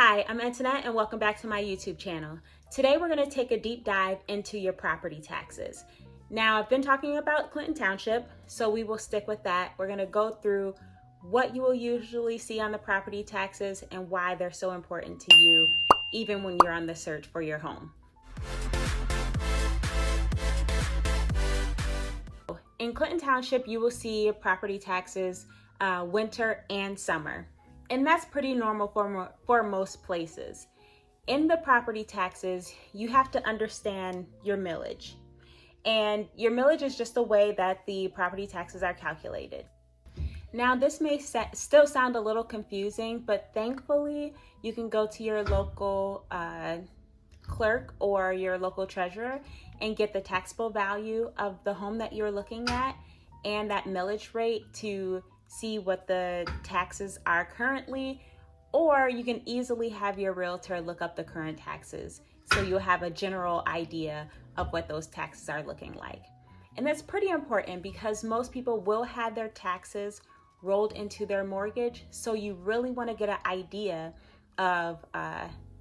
Hi, I'm Antoinette and welcome back to my YouTube channel. Today we're going to take a deep dive into your property taxes. Now, I've been talking about Clinton Township, so we will stick with that. We're going to go through what you will usually see on the property taxes and why they're so important to you, even when you're on the search for your home. In Clinton Township, you will see property taxes winter and summer. And that's pretty normal for most places. In the property taxes, you have to understand your millage. And your millage is just the way that the property taxes are calculated. Now, this may still sound a little confusing, but thankfully, you can go to your local clerk or your local treasurer and get the taxable value of the home that you're looking at and that millage rate to see what the taxes are currently, or you can easily have your realtor look up the current taxes so you'll have a general idea of what those taxes are looking like. And that's pretty important because most people will have their taxes rolled into their mortgage, so you really want to get an idea of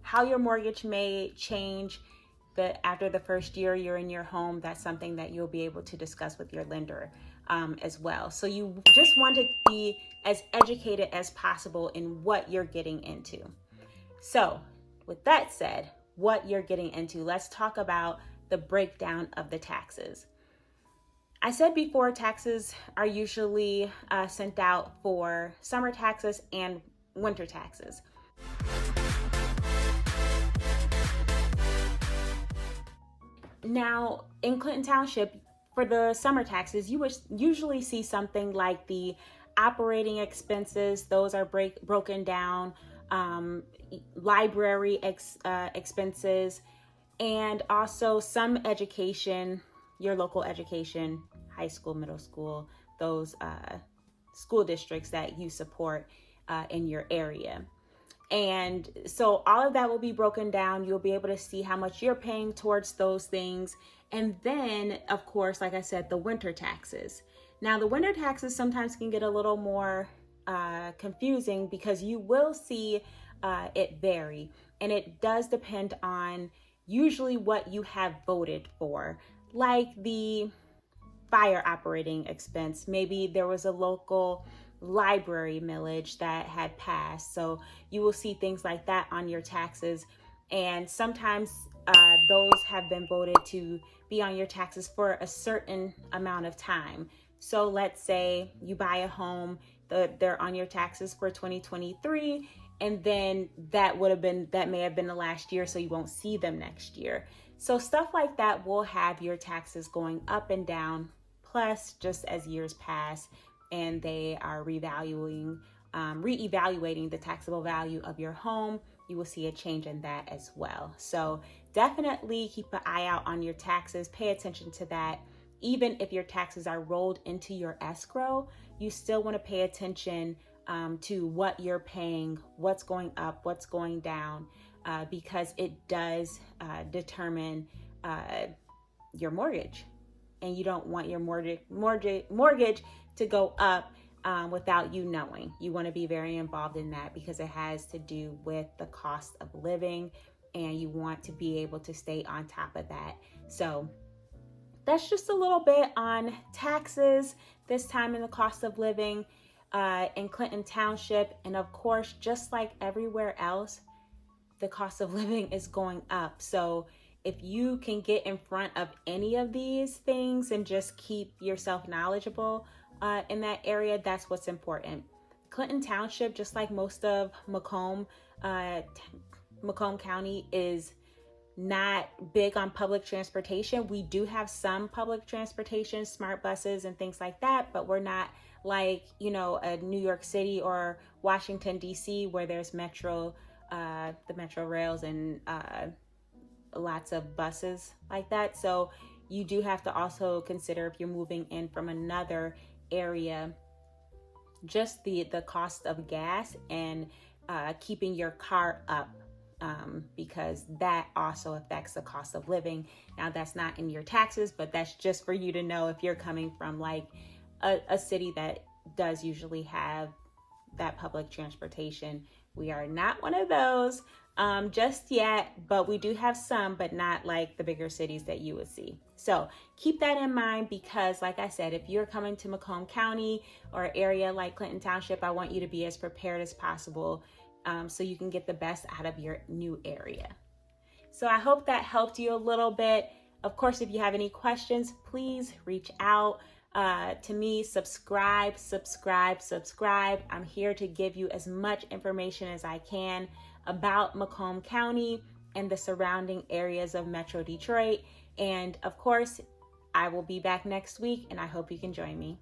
how your mortgage may change after the first year you're in your home. That's something that you'll be able to discuss with your lender as well. So you just want to be as educated as possible in what you're getting into. So with that said, what you're getting into, let's talk about the breakdown of the taxes. I said before, taxes are usually sent out for summer taxes and winter taxes. Now, in Clinton Township, for the summer taxes, you would usually see something like the operating expenses. Those are broken down, library expenses, and also some education, your local education, high school, middle school, those school districts that you support in your area. And so all of that will be broken down. You'll be able to see how much you're paying towards those things. And then, of course, like I said, the winter taxes. Now, the winter taxes sometimes can get a little more confusing because you will see it vary. And it does depend on usually what you have voted for, like the fire operating expense. Maybe there was a local library millage that had passed, so you will see things like that on your taxes. And sometimes those have been voted to be on your taxes for a certain amount of time. So let's say you buy a home, they're on your taxes for 2023, and then that may have been the last year, so you won't see them next year. So stuff like that will have your taxes going up and down. Plus, just as years pass and they are reevaluating the taxable value of your home, you will see a change in that as well. So definitely keep an eye out on your taxes. Pay attention to that. Even if your taxes are rolled into your escrow, you still want to pay attention to what you're paying, what's going up, what's going down, because it does determine your mortgage. And you don't want your mortgage to go up without you knowing. You want to be very involved in that because it has to do with the cost of living, and you want to be able to stay on top of that. So that's just a little bit on taxes this time in the cost of living in Clinton Township. And of course, just like everywhere else, the cost of living is going up. So if you can get in front of any of these things and just keep yourself knowledgeable in that area, that's what's important. Clinton Township, just like most of Macomb County, is not big on public transportation. We do have some public transportation, smart buses and things like that, but we're not like, a New York City or Washington, D.C., where there's the metro rails and lots of buses like that. So you do have to also consider, if you're moving in from another area, just the cost of gas and keeping your car up, because that also affects the cost of living. Now, that's not in your taxes, but that's just for you to know if you're coming from like a city that does usually have that public transportation We are not one of those just yet, but we do have some, but not like the bigger cities that you would see. So keep that in mind, because like I said, if you're coming to Macomb County or area like Clinton Township, I want you to be as prepared as possible so you can get the best out of your new area. So I hope that helped you a little bit. Of course, if you have any questions, please reach out to me. Subscribe. I'm here to give you as much information as I can about Macomb County and the surrounding areas of Metro Detroit. And of course, I will be back next week, and I hope you can join me.